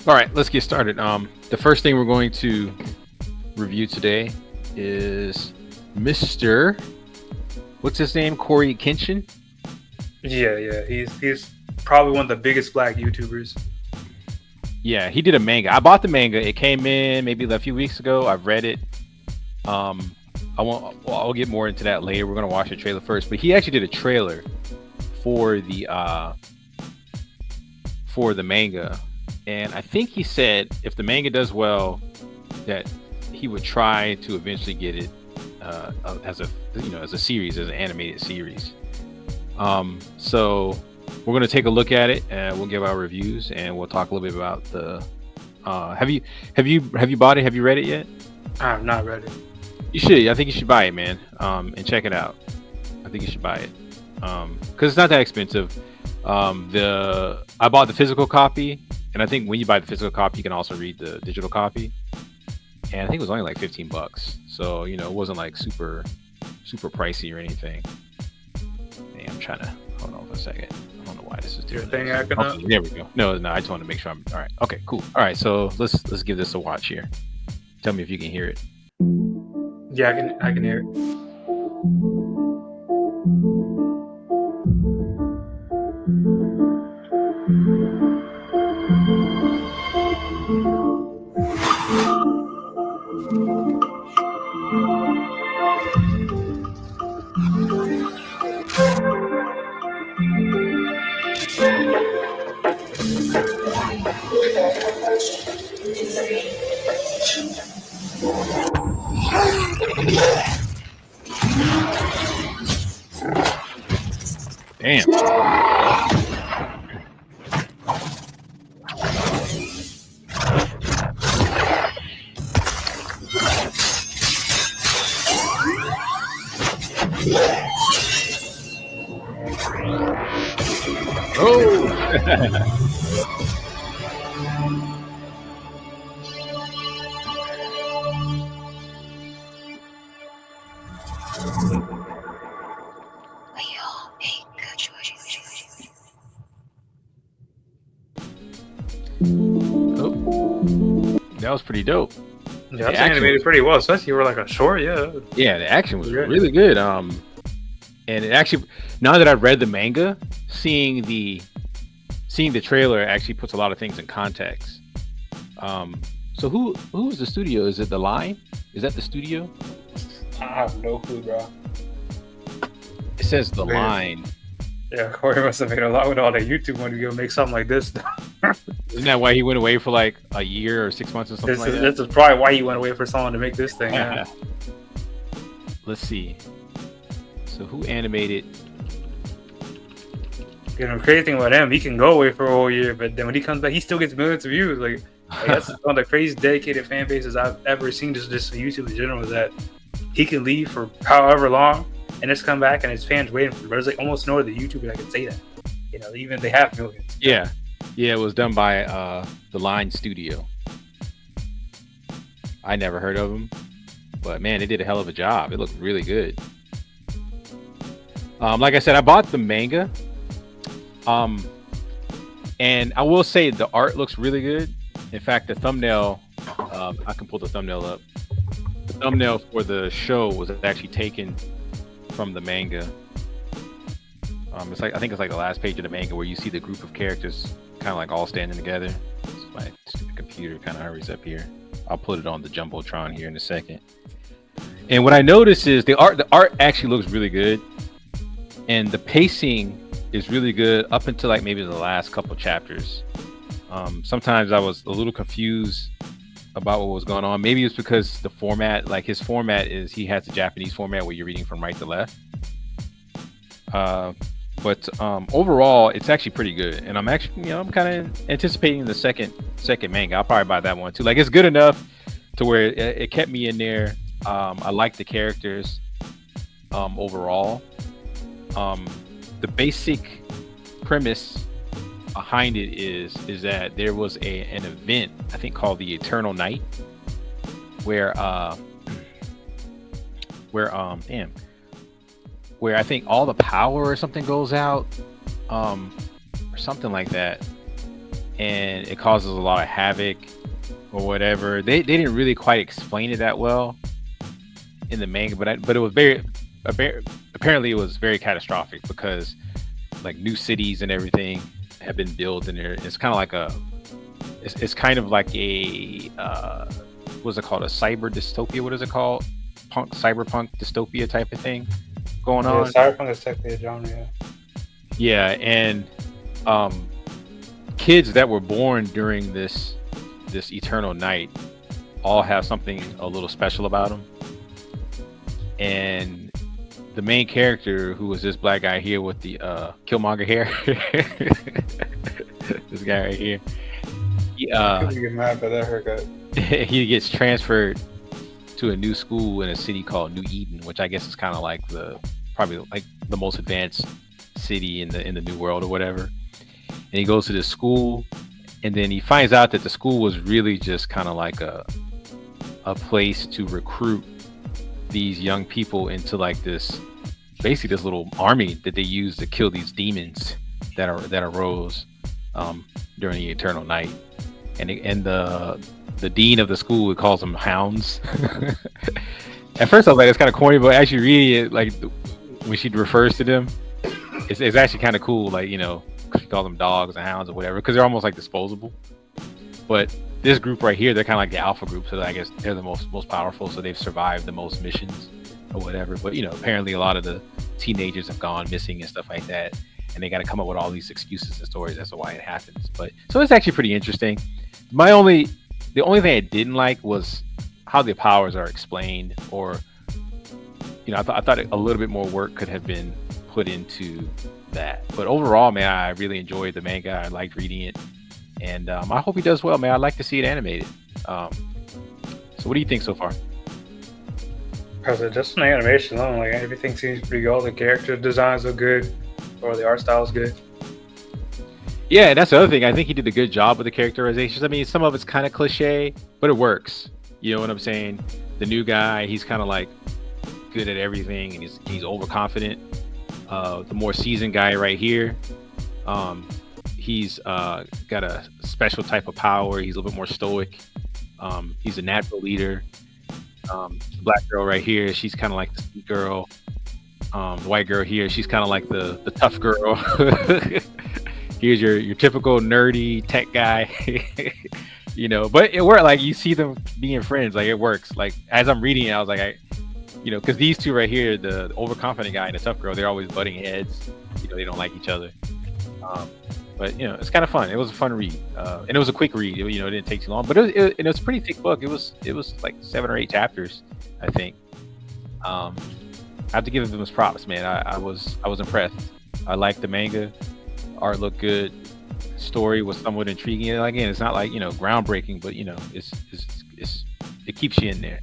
All right, let's get started. The first thing we're going to review today is Mr. What's his name? CoryXKenshin. Yeah. He's probably one of the biggest black YouTubers. Yeah, he did a manga. I bought the manga. It came in maybe a few weeks ago. I've read it. I'll get more into that later. We're gonna watch the trailer first. But he actually did a trailer for the manga, and I think he said if the manga does well, that he would try to eventually get it as a series, as an animated series. So we're gonna take a look at it, and we'll give our reviews, and we'll talk a little bit about the. Have you bought it? Have you read it yet? I have not read it. You should. I think you should buy it, man. And check it out. I think you should buy it. Because it's not that expensive. I bought the physical copy, and I think when you buy the physical copy, you can also read the digital copy. And I think it was only like $15. So it wasn't like super pricey or anything. Hey, I'm trying to hold on for a second. I don't know why this is doing Your thing this. acting up? There we go. No, I just want to make sure I'm all right. Okay, cool. All right, so let's give this a watch here. Tell me if you can hear it. Yeah, I can hear it. Damn. Oh. Oh, that was pretty dope. Yeah, that's animated pretty well, especially for like a short. Yeah, the action was really good. And it actually, now that I've read the manga, seeing the trailer actually puts a lot of things in context. So who's the studio? Is it The Line? Is that the studio? I have no clue, bro. It says The Line. Yeah, Cory must have made a lot with all that YouTube money to go make something like this. Isn't that why he went away for like a year or 6 months or something like that? This is probably why he went away for someone to make this thing. Yeah. Let's see. So who animated? The crazy thing about him, he can go away for a whole year, but then when he comes back, he still gets millions of views. Like that's one of the craziest dedicated fan bases I've ever seen. Just YouTube in general, is that he can leave for however long and just come back, and his fans waiting for him. There's like almost no other YouTuber that can say that. Even they have millions. Yeah, it was done by The Line Studio. I never heard of him, but man, they did a hell of a job. It looked really good. Like I said, I bought the manga. And I will say the art looks really good. In fact, the thumbnail, I can pull the thumbnail up. The thumbnail for the show was actually taken from the manga. I think it's like the last page of the manga where you see the group of characters kind of like all standing together. My stupid computer kind of hurries up here. I'll put it on the Jumbotron here in a second. And what I noticed is the art actually looks really good. And the pacing is really good up until like maybe the last couple chapters. Sometimes I was a little confused about what was going on. Maybe it's because the format, like his format is, he has the Japanese format where you're reading from right to left. But overall, it's actually pretty good. And I'm actually, I'm kind of anticipating the second manga. I'll probably buy that one too. Like it's good enough to where it kept me in there. I like the characters overall. The basic premise behind it is that there was an event, I think, called the Eternal Night, where I think all the power or something goes out, or something like that. and it causes a lot of havoc or whatever. They didn't really quite explain it that well in the manga, but it was apparently it was very catastrophic because like new cities and everything have been built, and it's kind of like it's kind of like a what's it called, a cyber dystopia? What is it called? Cyberpunk dystopia type of thing going on. Cyberpunk is technically a genre. Yeah, and kids that were born during this eternal night all have something a little special about them. And the main character, who was this black guy here with the Killmonger hair, this guy right here, You get mad by that haircut. he gets transferred to a new school in a city called New Eden, which I guess is kind of like probably like the most advanced city in the new world or whatever. And he goes to this school, and then he finds out that the school was really just kind of like a place to recruit these young people into like this little army that they use to kill these demons that arose during the eternal night. And the dean of the school calls them hounds. At first I was like, it's kind of corny, but actually reading it, like when she refers to them, it's actually kind of cool. Like, you know, she calls them dogs and hounds or whatever, because they're almost like disposable. But this group right here, they're kind of like the alpha group, so I guess they're the most powerful, so they've survived the most missions or whatever. But you know, apparently a lot of the teenagers have gone missing and stuff like that, and they got to come up with all these excuses and stories as to why it happens. But so it's actually pretty interesting. The only thing I didn't like was how the powers are explained, or you know, I thought a little bit more work could have been put into that. But overall, man, I really enjoyed the manga. I liked reading it, and I hope he does well, man. I'd like to see it animated. So what do you think so far? Because just in the animation alone, like everything seems pretty good. All the character designs look good, or the art style is good. Yeah, that's the other thing. I think he did a good job with the characterizations. I mean, some of it's kind of cliche, but it works. You know what I'm saying? The new guy, he's kind of like good at everything, and he's overconfident. The more seasoned guy right here, he's got a special type of power. He's a little bit more stoic. He's a natural leader. The black girl right here, she's kind of like the sweet girl. The white girl here, she's kind of like the tough girl. Here's your typical nerdy tech guy. You know, but it worked. Like, you see them being friends, like it works. Like, as I'm reading it, I was like, you know, because these two right here, the overconfident guy and the tough girl, they're always butting heads. You know, they don't like each other. But you know, it's kind of fun. It was a fun read, and it was a quick read. You know, it didn't take too long, but it was a pretty thick book. It was like 7 or 8 chapters, I think. I have to give them his props, man. I was impressed. I liked the manga. Art looked good. Story was somewhat intriguing. And again, it's not like, you know, groundbreaking, but you know, it keeps you in there.